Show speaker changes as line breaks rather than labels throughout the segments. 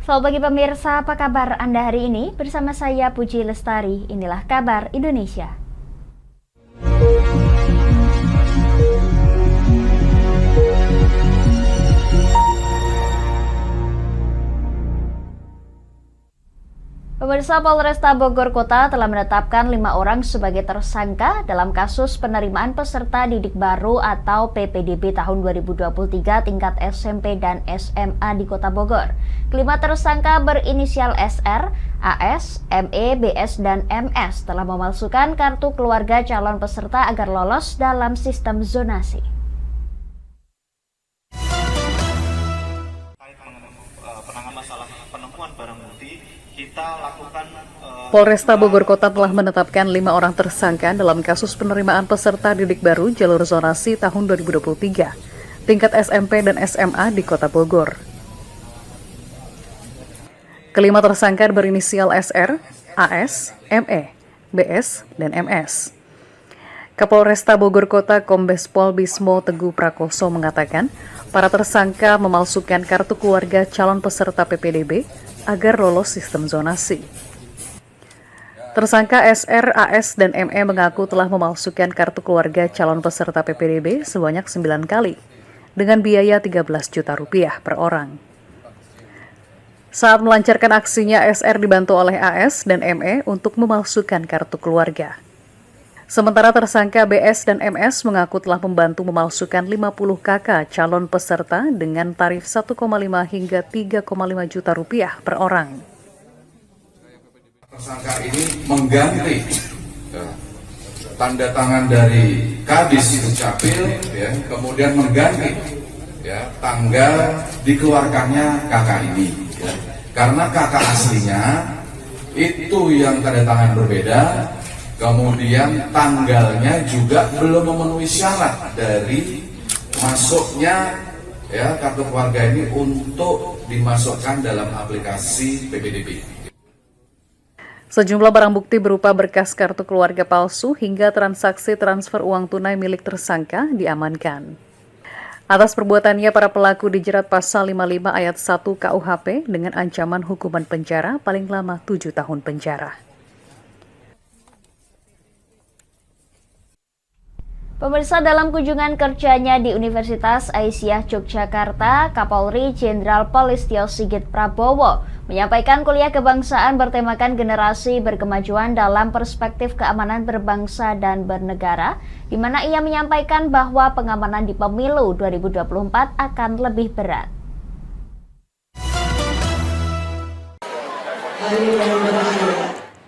Selamat pagi pemirsa, apa kabar Anda hari ini? Bersama saya Puji Lestari, inilah kabar Indonesia. Pemirsa, Polresta Bogor Kota telah menetapkan 5 orang sebagai tersangka dalam kasus penerimaan peserta didik baru atau PPDB tahun 2023 tingkat SMP dan SMA di Kota Bogor. Kelima tersangka berinisial SR, AS, ME, BS, dan MS telah memalsukan kartu keluarga calon peserta agar lolos dalam sistem zonasi.
Penanganan masalah penemuan barang bukti, kita lakukan
Polresta Bogor Kota telah menetapkan 5 orang tersangka dalam kasus penerimaan peserta didik baru jalur zonasi tahun 2023 tingkat SMP dan SMA di Kota Bogor. Kelima tersangka berinisial SR, AS, ME, BS, dan MS. Kapolresta Bogor Kota Kombes Pol Bismo Teguh Prakoso mengatakan, para tersangka memalsukan kartu keluarga calon peserta PPDB agar lolos sistem zonasi. Tersangka SR, AS, dan ME mengaku telah memalsukan kartu keluarga calon peserta PPDB sebanyak 9 kali dengan biaya Rp13 juta per orang. Saat melancarkan aksinya, SR dibantu oleh AS dan ME untuk memalsukan kartu keluarga. Sementara tersangka BS dan MS mengaku telah membantu memalsukan 50 KK calon peserta dengan tarif 1,5 hingga 3,5 juta rupiah per orang.
Tersangka ini mengganti tanda tangan dari Kadis Dukcapil, kemudian mengganti tanggal dikeluarkannya KK ini. Karena KK aslinya itu yang tanda tangan berbeda. Kemudian tanggalnya juga belum memenuhi syarat dari masuknya kartu keluarga ini untuk dimasukkan dalam aplikasi PPDB.
Sejumlah barang bukti berupa berkas kartu keluarga palsu hingga transaksi transfer uang tunai milik tersangka diamankan. Atas perbuatannya, para pelaku dijerat pasal 55 ayat 1 KUHP dengan ancaman hukuman penjara paling lama 7 tahun penjara.
Pemirsa, dalam kunjungan kerjanya di Universitas Aisyah Yogyakarta, Kapolri Jenderal Polistio Sigit Prabowo menyampaikan kuliah kebangsaan bertemakan generasi berkemajuan dalam perspektif keamanan berbangsa dan bernegara, di mana ia menyampaikan bahwa pengamanan di pemilu 2024 akan lebih berat.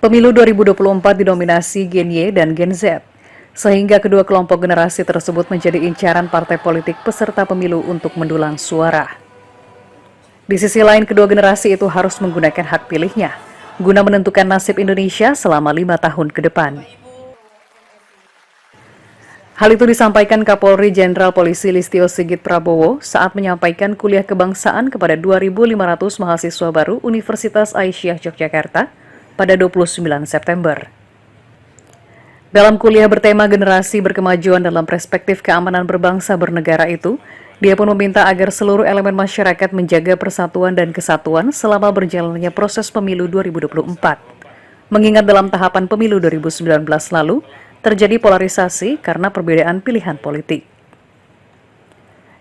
Pemilu 2024 didominasi Gen Y dan Gen Z, sehingga kedua kelompok generasi tersebut menjadi incaran partai politik peserta pemilu untuk mendulang suara. Di sisi lain, kedua generasi itu harus menggunakan hak pilihnya guna menentukan nasib Indonesia selama 5 tahun ke depan. Hal itu disampaikan Kapolri Jenderal Polisi Listio Sigit Prabowo saat menyampaikan kuliah kebangsaan kepada 2.500 mahasiswa baru Universitas Aisyah Yogyakarta pada 29 September. Dalam kuliah bertema generasi berkemajuan dalam perspektif keamanan berbangsa bernegara itu, dia pun meminta agar seluruh elemen masyarakat menjaga persatuan dan kesatuan selama berjalannya proses pemilu 2024. Mengingat dalam tahapan pemilu 2019 lalu, terjadi polarisasi karena perbedaan pilihan politik.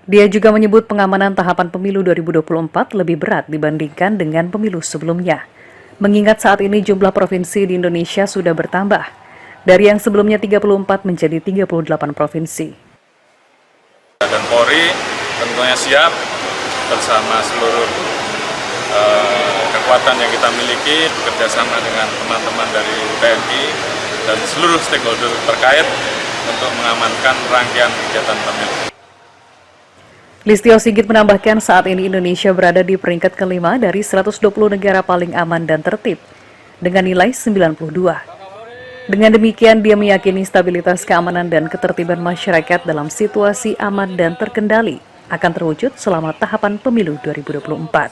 Dia juga menyebut pengamanan tahapan pemilu 2024 lebih berat dibandingkan dengan pemilu sebelumnya. Mengingat saat ini jumlah provinsi di Indonesia sudah bertambah, dari yang sebelumnya 34 menjadi 38 provinsi.
Dan Polri tentunya siap bersama seluruh kekuatan yang kita miliki bekerjasama dengan teman-teman dari TNI dan seluruh stakeholder terkait untuk mengamankan rangkaian kegiatan pemilu.
Listio Sigit menambahkan saat ini Indonesia berada di peringkat kelima dari 120 negara paling aman dan tertib dengan nilai 92. Dengan demikian, dia meyakini stabilitas keamanan dan ketertiban masyarakat dalam situasi aman dan terkendali akan terwujud selama tahapan pemilu 2024.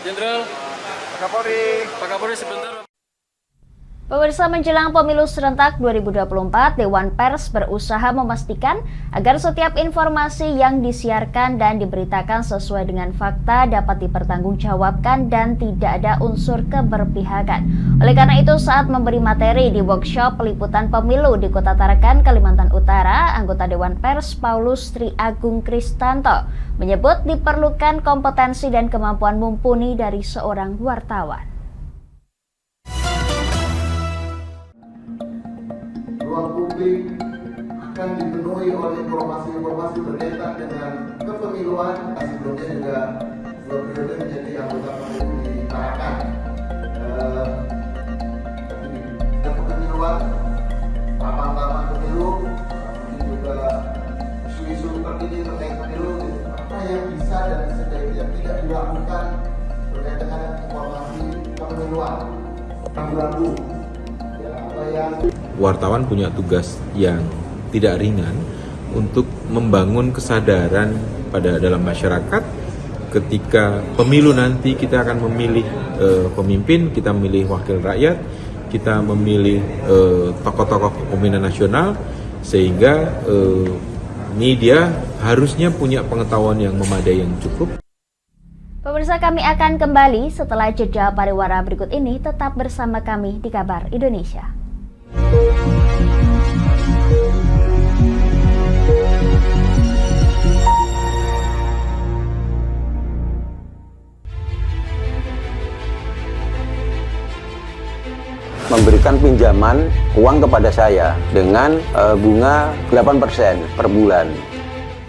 Jenderal, Pak Kapolri sebentar.
Pemirsa, menjelang pemilu serentak 2024, Dewan Pers berusaha memastikan agar setiap informasi yang disiarkan dan diberitakan sesuai dengan fakta dapat dipertanggungjawabkan dan tidak ada unsur keberpihakan. Oleh karena itu, saat memberi materi di workshop peliputan pemilu di Kota Tarakan, Kalimantan Utara, anggota Dewan Pers Paulus Tri Agung Kristanto menyebut diperlukan kompetensi dan kemampuan mumpuni dari seorang wartawan.
Ruang publik akan dipenuhi oleh informasi-informasi berkaitan dengan kepemiluan. Sebelumnya juga 2 periode menjadi anggota pemilu di Tarakan. Kepemiluan, tahapan-tahapan pemilu, ini juga isu-isu terkini terkait pemilu, apa yang bisa dan sebaiknya tidak dilakukan terkait dengan informasi kepemiluan. Ragu-ragu.
Wartawan punya tugas yang tidak ringan untuk membangun kesadaran dalam masyarakat ketika pemilu nanti kita akan memilih pemimpin, kita memilih wakil rakyat, kita memilih tokoh-tokoh kepemimpinan nasional, sehingga media harusnya punya pengetahuan yang memadai yang cukup.
Pemirsa, kami akan kembali setelah jeda pariwara berikut ini. Tetap bersama kami di Kabar Indonesia.
Memberikan pinjaman uang kepada saya dengan bunga 8% per bulan.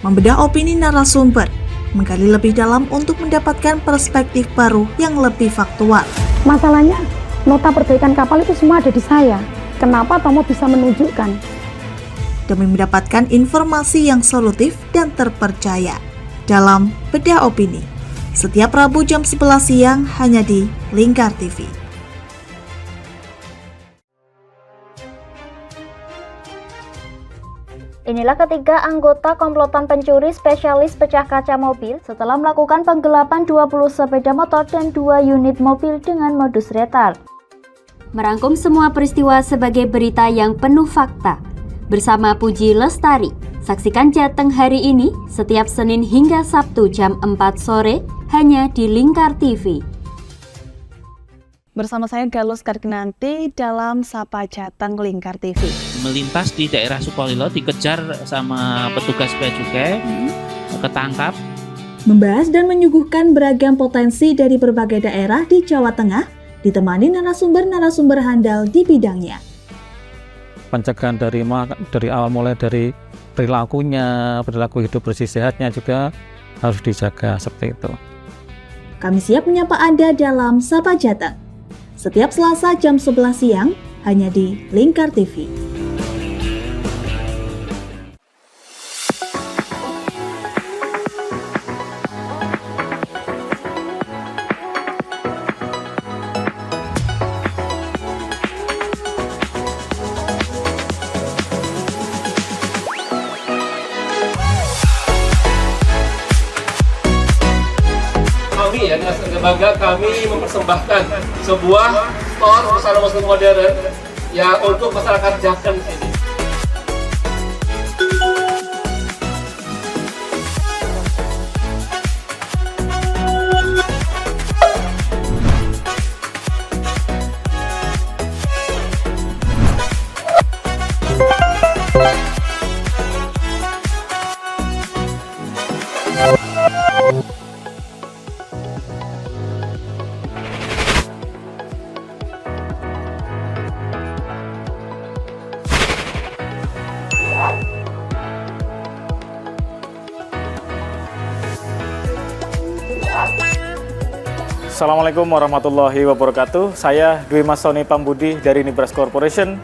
Membedah opini narasumber, menggali lebih dalam untuk mendapatkan perspektif baru yang lebih faktual.
Masalahnya, nota perbaikan kapal itu semua ada di saya. Kenapa Tomo bisa menunjukkan?
Demi mendapatkan informasi yang solutif dan terpercaya dalam Bedah Opini. Setiap Rabu jam 11 siang hanya di Lingkar TV.
Inilah ketiga anggota komplotan pencuri spesialis pecah kaca mobil setelah melakukan penggelapan 20 sepeda motor dan 2 unit mobil dengan modus retal. Merangkum semua peristiwa sebagai berita yang penuh fakta. Bersama Puji Lestari, saksikan Jateng hari ini setiap Senin hingga Sabtu jam 4 sore hanya di Lingkar TV.
Bersama saya Galus Kargnanti dalam Sapa Jateng Lingkar TV.
Melintas di daerah Sukolilo dikejar sama petugas bea cukai, ketangkap.
Membahas dan menyuguhkan beragam potensi dari berbagai daerah di Jawa Tengah, ditemani narasumber-narasumber handal di bidangnya.
Pencegahan dari awal mulai dari perilaku hidup bersih sehatnya juga harus dijaga seperti itu.
Kami siap menyapa Anda dalam Sapa Jateng. Setiap Selasa jam 11 siang hanya di Lingkar TV.
Dengan bangga kami mempersembahkan sebuah store busana muslim modern ya untuk masyarakat Jateng sini.
Assalamualaikum warahmatullahi wabarakatuh. Saya Dwi Mas Sony Pambudi dari Nibras Corporation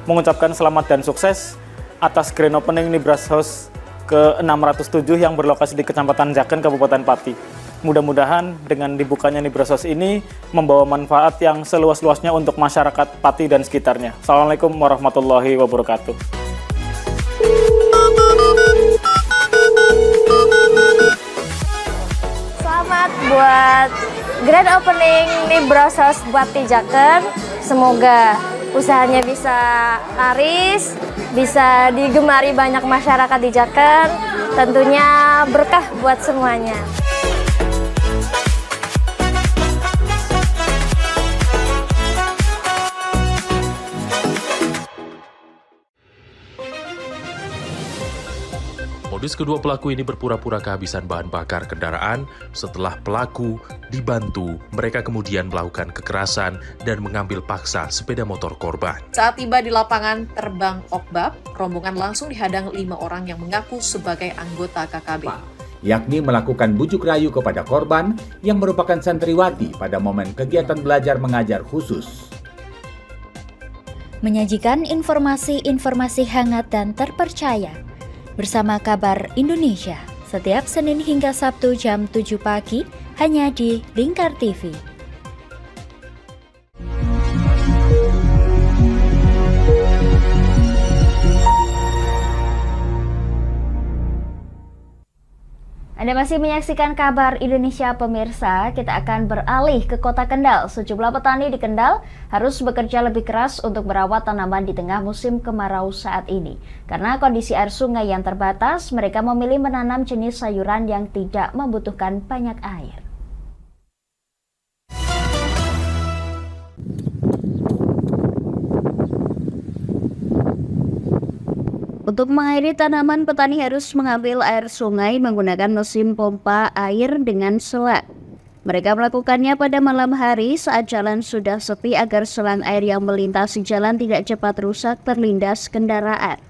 mengucapkan selamat dan sukses atas grand opening Nibras House ke-607 yang berlokasi di Kecamatan Jaken, Kabupaten Pati. Mudah-mudahan dengan dibukanya Nibras House ini membawa manfaat yang seluas-luasnya untuk masyarakat Pati dan sekitarnya. Assalamualaikum warahmatullahi wabarakatuh.
Selamat buat grand opening Nibras House Pati Jaken. Semoga usahanya bisa laris, bisa digemari banyak masyarakat di Jaker, tentunya berkah buat semuanya.
Modus kedua pelaku ini berpura-pura kehabisan bahan bakar kendaraan. Setelah pelaku dibantu, mereka kemudian melakukan kekerasan dan mengambil paksa sepeda motor korban.
Saat tiba di lapangan terbang Okbab, rombongan langsung dihadang 5 orang yang mengaku sebagai anggota KKB.
Yakni melakukan bujuk rayu kepada korban yang merupakan santriwati pada momen kegiatan belajar mengajar khusus.
Menyajikan informasi-informasi hangat dan terpercaya bersama Kabar Indonesia setiap Senin hingga Sabtu jam 7 pagi hanya di Lingkar TV. Anda masih menyaksikan Kabar Indonesia pemirsa, kita akan beralih ke Kota Kendal. Sejumlah petani di Kendal harus bekerja lebih keras untuk merawat tanaman di tengah musim kemarau saat ini. Karena kondisi air sungai yang terbatas, mereka memilih menanam jenis sayuran yang tidak membutuhkan banyak air. Untuk mengairi tanaman, petani harus mengambil air sungai menggunakan mesin pompa air dengan selang. Mereka melakukannya pada malam hari saat jalan sudah sepi agar selang air yang melintasi jalan tidak cepat rusak terlindas kendaraan.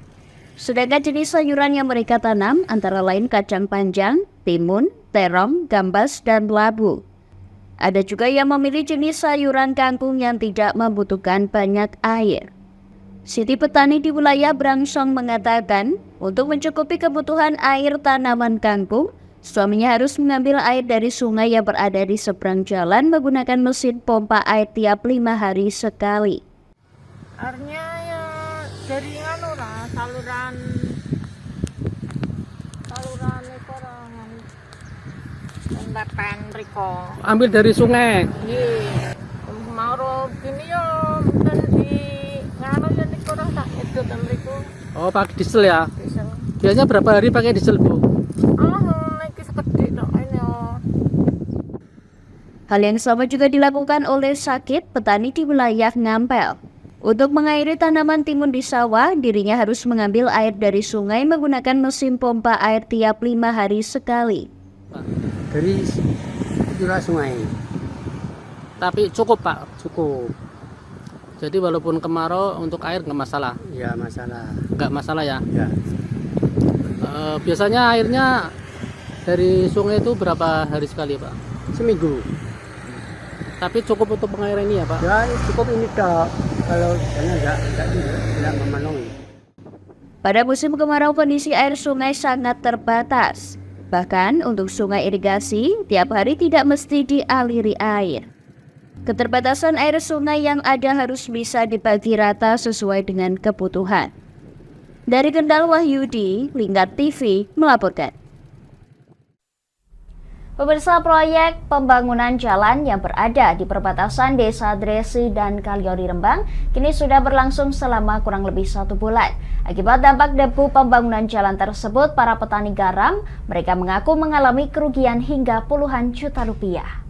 Sedangkan jenis sayuran yang mereka tanam antara lain kacang panjang, timun, terong, gambas, dan labu. Ada juga yang memilih jenis sayuran kangkung yang tidak membutuhkan banyak air. Siti petani di wilayah Brangsong mengatakan, untuk mencukupi kebutuhan air tanaman kangkung, suaminya harus mengambil air dari sungai yang berada di seberang jalan menggunakan mesin pompa air tiap 5 hari sekali.
Airnya ya dari saluran endapan riko.
Ambil dari sungai.
Iya. Mau gini yo dan di
Oh, pakai diesel ya?
Diesel.
Biasanya berapa hari pakai diesel, Bu?
Hal yang sama juga dilakukan oleh Sakit, petani di wilayah Ngampel. Untuk mengairi tanaman timun di sawah, dirinya harus mengambil air dari sungai menggunakan mesin pompa air tiap 5 hari sekali.
Dari sungai. Tapi cukup, Pak? Cukup. Jadi walaupun kemarau untuk air nggak masalah? Ya masalah. Nggak masalah ya? Ya. Biasanya airnya dari sungai itu berapa hari sekali, Pak? Seminggu. Tapi cukup untuk pengairan ini ya, Pak? Ya cukup ini Kak. Kalau tidak memenuhi.
Pada musim kemarau kondisi air sungai sangat terbatas. Bahkan untuk sungai irigasi tiap hari tidak mesti dialiri air. Keterbatasan air sungai yang ada harus bisa dibagi rata sesuai dengan kebutuhan. Dari Kendal, Wahyudi, Lingkar TV melaporkan. Pemirsa, proyek pembangunan jalan yang berada di perbatasan Desa Dresi dan Kaliori Rembang kini sudah berlangsung selama kurang lebih 1 bulan. Akibat dampak debu pembangunan jalan tersebut, para petani garam mereka mengaku mengalami kerugian hingga puluhan juta rupiah.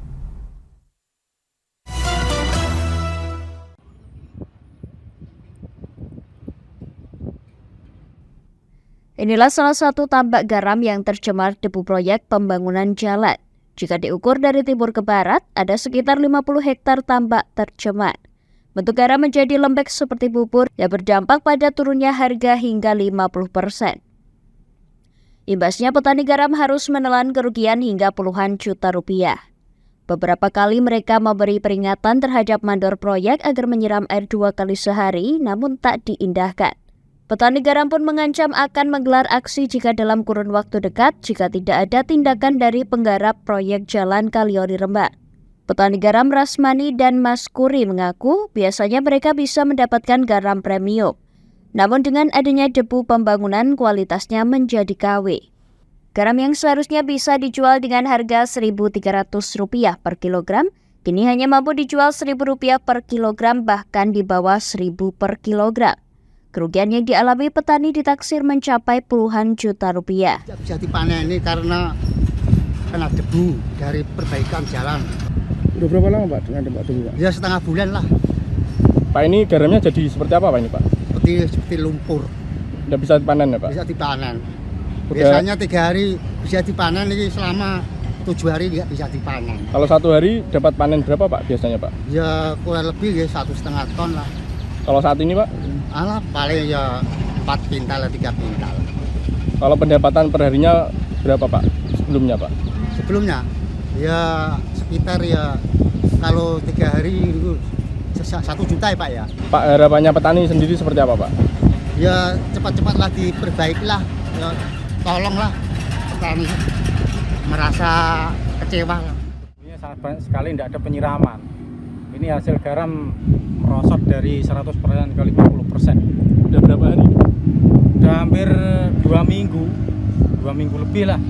Inilah salah satu tambak garam yang tercemar debu proyek pembangunan jalan. Jika diukur dari timur ke barat, ada sekitar 50 hektar tambak tercemar. Bentuk garam menjadi lembek seperti bubur yang berdampak pada turunnya harga hingga 50%. Imbasnya petani garam harus menelan kerugian hingga puluhan juta rupiah. Beberapa kali mereka memberi peringatan terhadap mandor proyek agar menyiram air 2 kali sehari, namun tak diindahkan. Petani garam pun mengancam akan menggelar aksi jika dalam kurun waktu dekat jika tidak ada tindakan dari penggarap proyek jalan Kaliori Rembang. Petani garam Rasmani dan Mas Kuri mengaku biasanya mereka bisa mendapatkan garam premium. Namun dengan adanya debu pembangunan kualitasnya menjadi KW. Garam yang seharusnya bisa dijual dengan harga Rp1.300 per kilogram Kini hanya mampu dijual Rp1.000 per kilogram, bahkan di bawah Rp1.000 per kilogram. Kerugian yang dialami petani ditaksir mencapai puluhan juta rupiah.
Bisa dipanen ini karena kena debu dari perbaikan jalan.
Udah berapa lama Pak dengan dampak debu Pak?
Ya setengah bulan lah.
Pak, ini garamnya jadi seperti apa Pak ini Pak?
Seperti lumpur.
Udah bisa dipanen ya Pak?
Bisa dipanen. Biasanya 3 hari bisa dipanen, ini selama 7 hari nggak bisa dipanen.
Kalau 1 hari dapat panen berapa Pak biasanya Pak?
Ya kurang lebih ya 1,5 ton lah.
Kalau saat ini Pak?
Alah paling ya 4 pintal, 3 pintal.
Kalau pendapatan perharinya berapa Pak sebelumnya Pak?
Sebelumnya ya sekitar ya kalau 3 hari itu 1 juta ya Pak ya.
Pak, harapannya petani sendiri seperti apa Pak?
Ya cepat-cepatlah diperbaikilah, ya tolonglah petani, merasa kecewa.
Ini sangat banyak sekali tidak ada penyiraman. Ini hasil garam merosot dari 100% ke 50%.
Udah berapa hari?
Udah hampir 2 minggu lebih lah.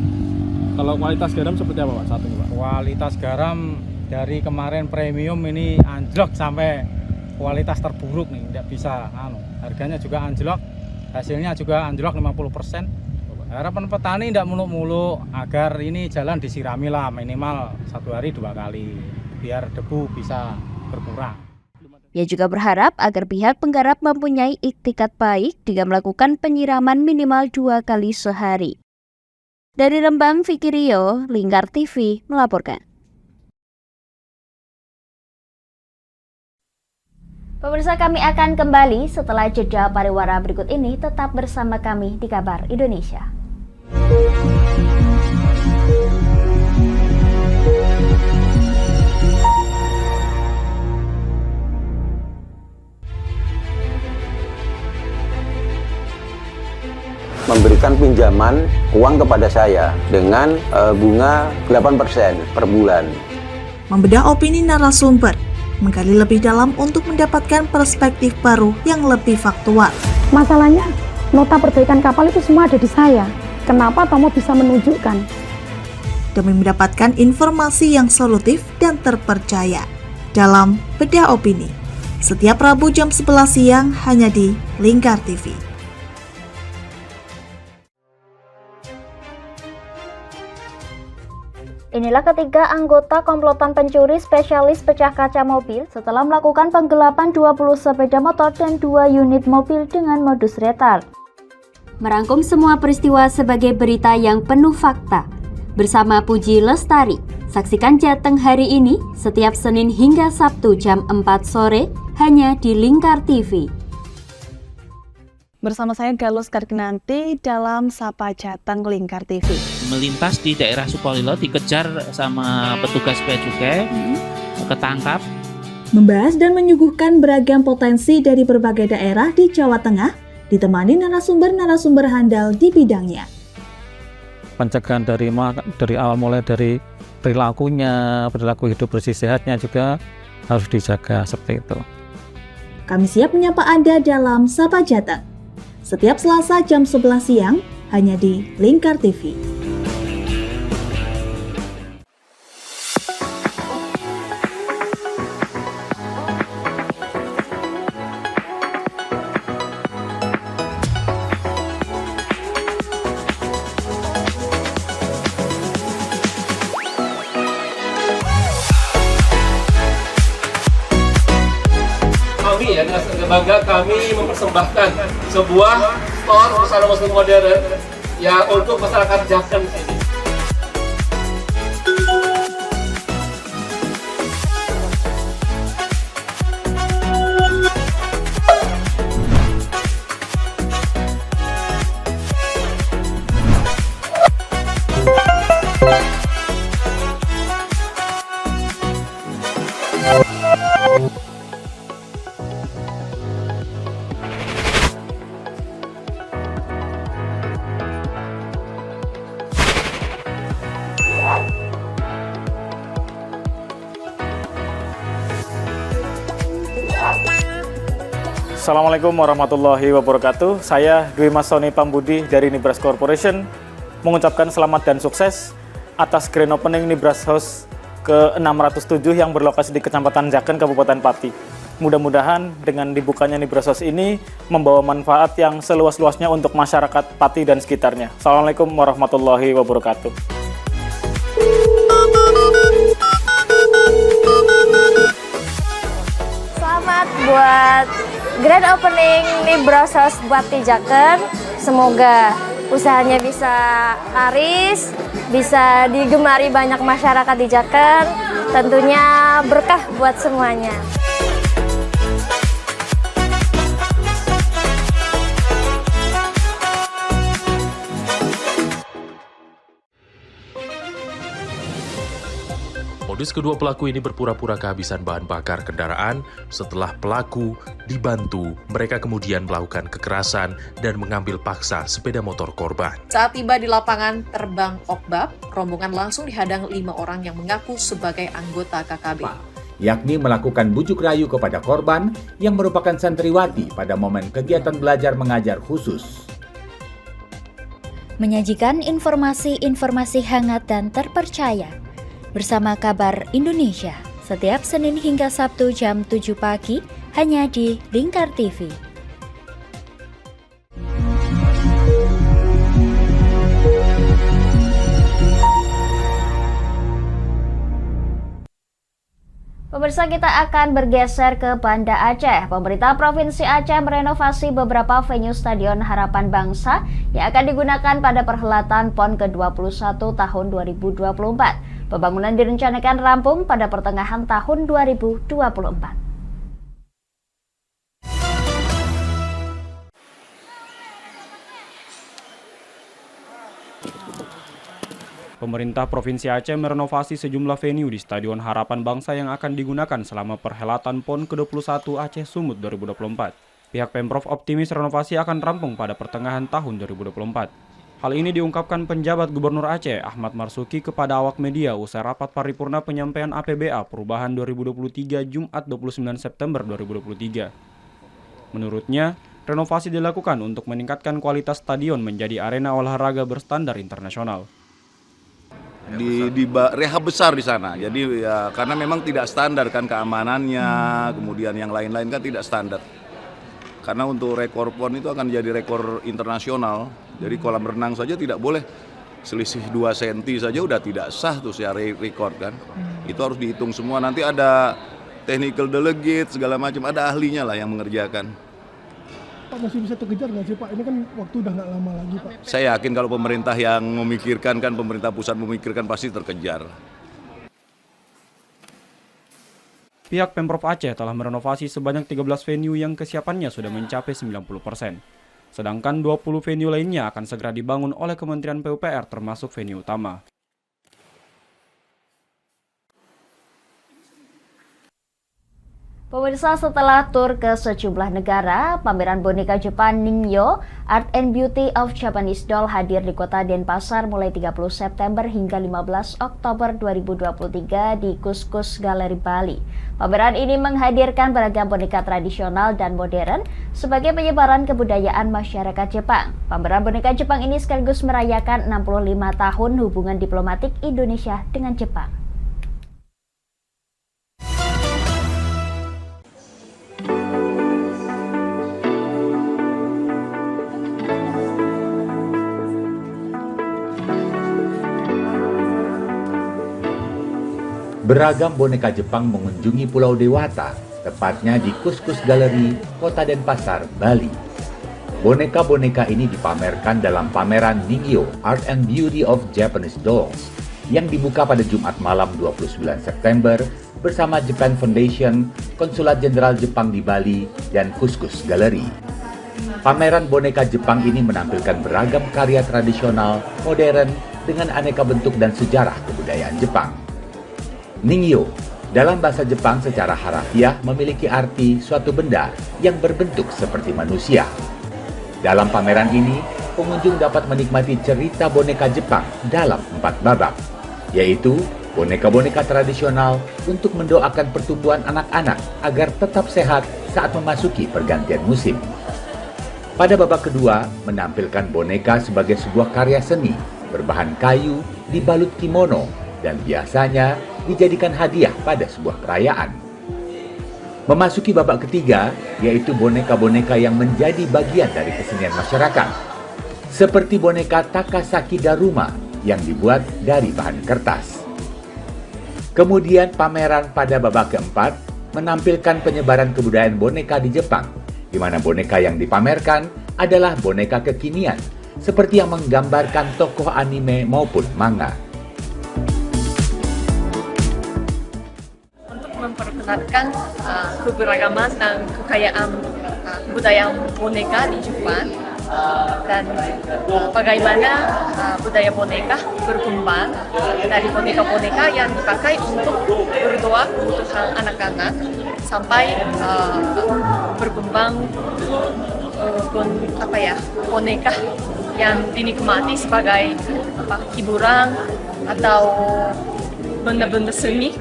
Kalau kualitas garam seperti apa Pak saat ini Pak?
Kualitas garam dari kemarin premium ini anjlok sampai kualitas terburuk nih, tidak bisa. Harganya juga anjlok, hasilnya juga anjlok 50%. Harapan petani tidak muluk-muluk agar ini jalan disirami lah minimal 1 hari 2 kali biar debu bisa berkurang.
Ia juga berharap agar pihak penggarap mempunyai iktikat baik dengan melakukan penyiraman minimal 2 kali sehari. Dari Rembang, Vicky Rio, Lingkar TV melaporkan. Pemirsa, kami akan kembali setelah jeda pariwara berikut ini. Tetap bersama kami di Kabar Indonesia.
Memberikan pinjaman uang kepada saya dengan bunga 8% per bulan.
Membedah opini narasumber, menggali lebih dalam untuk mendapatkan perspektif baru yang lebih faktual.
Masalahnya, nota perbaikan kapal itu semua ada di saya. Kenapa Tomo bisa menunjukkan?
Demi mendapatkan informasi yang solutif dan terpercaya. Dalam Bedah Opini, setiap Rabu jam 11 siang hanya di Lingkar TV.
Inilah ketiga anggota komplotan pencuri spesialis pecah kaca mobil setelah melakukan penggelapan 20 sepeda motor dan 2 unit mobil dengan modus retard. Merangkum semua peristiwa sebagai berita yang penuh fakta. Bersama Puji Lestari, saksikan Jateng hari ini setiap Senin hingga Sabtu jam 4 sore hanya di Lingkar TV.
Bersama saya Galus Kargnanti dalam Sapa Jateng Lingkar TV.
Melintas di daerah Sukolilo dikejar sama petugas bea cukai, ketangkap.
Membahas dan menyuguhkan beragam potensi dari berbagai daerah di Jawa Tengah, ditemani narasumber-narasumber handal di bidangnya.
Pencegahan dari awal mulai dari perilakunya, perilaku hidup bersih sehatnya juga harus dijaga seperti itu.
Kami siap menyapa Anda dalam Sapa Jateng. Setiap Selasa jam 11 siang hanya di Lingkar TV.
Kami ya dengan bangga kami mempersembahkan sebuah store busana muslim modern yang untuk masyarakat Jateng sini.
Assalamualaikum warahmatullahi wabarakatuh. Saya Dwi Masoni Pambudi dari Nibras Corporation mengucapkan selamat dan sukses atas grand opening Nibras House ke-607 yang berlokasi di Kecamatan Jaken, Kabupaten Pati. Mudah-mudahan dengan dibukanya Nibras ini membawa manfaat yang seluas-luasnya untuk masyarakat Pati dan sekitarnya. Assalamualaikum warahmatullahi wabarakatuh.
Selamat buat grand opening Nibras buat di Jaken. Semoga usahanya bisa laris, bisa digemari banyak masyarakat di Jaken. Tentunya berkah buat semuanya.
Modus kedua pelaku ini berpura-pura kehabisan bahan bakar kendaraan. Setelah pelaku dibantu, mereka kemudian melakukan kekerasan dan mengambil paksa sepeda motor korban.
Saat tiba di lapangan terbang Okbab, rombongan langsung dihadang 5 orang yang mengaku sebagai anggota KKB.
Yakni melakukan bujuk rayu kepada korban yang merupakan santriwati pada momen kegiatan belajar mengajar khusus.
Menyajikan informasi-informasi hangat dan terpercaya bersama Kabar Indonesia setiap Senin hingga Sabtu jam 7 pagi hanya di Lingkar TV.
Pemirsa, kita akan bergeser ke Banda Aceh. Pemerintah Provinsi Aceh merenovasi beberapa venue Stadion Harapan Bangsa yang akan digunakan pada perhelatan PON ke-21 tahun 2024. Pembangunan direncanakan rampung pada pertengahan tahun 2024.
Pemerintah Provinsi Aceh merenovasi sejumlah venue di Stadion Harapan Bangsa yang akan digunakan selama perhelatan PON ke-21 Aceh Sumut 2024. Pihak Pemprov optimis renovasi akan rampung pada pertengahan tahun 2024. Hal ini diungkapkan penjabat Gubernur Aceh Ahmad Marzuki kepada awak media usai rapat paripurna penyampaian APBA Perubahan 2023 Jumat 29 September 2023. Menurutnya, renovasi dilakukan untuk meningkatkan kualitas stadion menjadi arena olahraga berstandar internasional.
Di rehab besar di sana, jadi ya karena memang tidak standar kan keamanannya, kemudian yang lain-lain kan tidak standar. Karena untuk rekor PON itu akan jadi rekor internasional. Jadi kolam renang saja tidak boleh selisih 2 cm saja udah tidak sah tuh secara rekor kan. Itu harus dihitung semua, nanti ada technical delegate segala macam, ada ahlinya lah yang mengerjakan.
Pak, masih bisa terkejar nggak sih Pak? Ini kan waktu udah nggak lama lagi Pak.
Saya yakin kalau pemerintah yang memikirkan kan, pemerintah pusat memikirkan pasti terkejar.
Pihak Pemprov Aceh telah merenovasi sebanyak 13 venue yang kesiapannya sudah mencapai 90%. Sedangkan 20 venue lainnya akan segera dibangun oleh Kementerian PUPR termasuk venue utama.
Pemirsa, setelah tur ke sejumlah negara, pameran boneka Jepang Ningyo Art and Beauty of Japanese Doll hadir di kota Denpasar mulai 30 September hingga 15 Oktober 2023 di Kuskus Galeri Bali. Pameran ini menghadirkan beragam boneka tradisional dan modern sebagai penyebaran kebudayaan masyarakat Jepang. Pameran boneka Jepang ini sekaligus merayakan 65 tahun hubungan diplomatik Indonesia dengan Jepang.
Beragam boneka Jepang mengunjungi Pulau Dewata, tepatnya di Kuskus Galeri, Kota Denpasar, Bali. Boneka-boneka ini dipamerkan dalam pameran Ningyo Art and Beauty of Japanese Dolls yang dibuka pada Jumat malam 29 September bersama Japan Foundation, Konsulat Jenderal Jepang di Bali, dan Kuskus Galeri. Pameran boneka Jepang ini menampilkan beragam karya tradisional, modern, dengan aneka bentuk dan sejarah kebudayaan Jepang. Ningyo, dalam bahasa Jepang secara harafiah memiliki arti suatu benda yang berbentuk seperti manusia. Dalam pameran ini, pengunjung dapat menikmati cerita boneka Jepang dalam 4 babak, yaitu boneka-boneka tradisional untuk mendoakan pertumbuhan anak-anak agar tetap sehat saat memasuki pergantian musim. Pada babak kedua, menampilkan boneka sebagai sebuah karya seni berbahan kayu dibalut kimono dan biasanya dijadikan hadiah pada sebuah perayaan. Memasuki babak ketiga, yaitu boneka-boneka yang menjadi bagian dari kesenian masyarakat. Seperti boneka Takasaki Daruma yang dibuat dari bahan kertas. Kemudian pameran pada babak keempat menampilkan penyebaran kebudayaan boneka di Jepang, di mana boneka yang dipamerkan adalah boneka kekinian, seperti yang menggambarkan tokoh anime maupun manga.
Untuk memperkenalkan keberagaman dan kekayaan budaya boneka di Jepang, dan bagaimana budaya boneka berkembang dari boneka-boneka yang dipakai untuk berdoa kebutuhan anak-anak sampai berkembang boneka yang dinikmati sebagai hiburan atau benda-benda seni.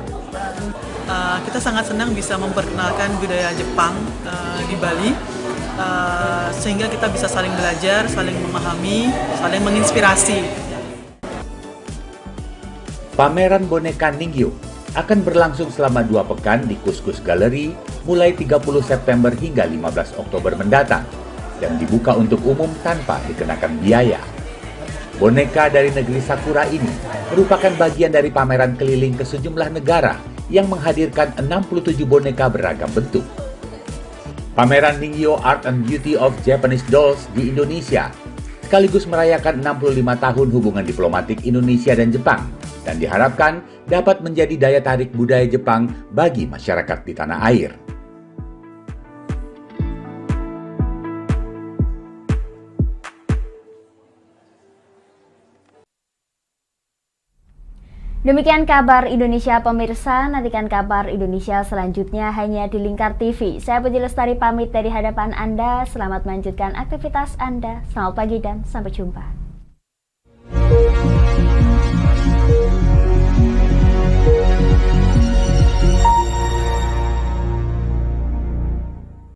Kita sangat senang bisa memperkenalkan budaya Jepang di Bali, sehingga kita bisa saling belajar, saling memahami, saling menginspirasi.
Pameran boneka Ningyo akan berlangsung selama 2 pekan di Kuskus Gallery mulai 30 September hingga 15 Oktober mendatang dan dibuka untuk umum tanpa dikenakan biaya. Boneka dari negeri Sakura ini merupakan bagian dari pameran keliling ke sejumlah negara yang menghadirkan 67 boneka beragam bentuk. Pameran Ningyo Art and Beauty of Japanese Dolls di Indonesia sekaligus merayakan 65 tahun hubungan diplomatik Indonesia dan Jepang dan diharapkan dapat menjadi daya tarik budaya Jepang bagi masyarakat di tanah air.
Demikian kabar Indonesia pemirsa, nantikan kabar Indonesia selanjutnya hanya di Lingkar TV. Saya Puji Lestari pamit dari hadapan Anda, selamat melanjutkan aktivitas Anda, selamat pagi dan sampai jumpa.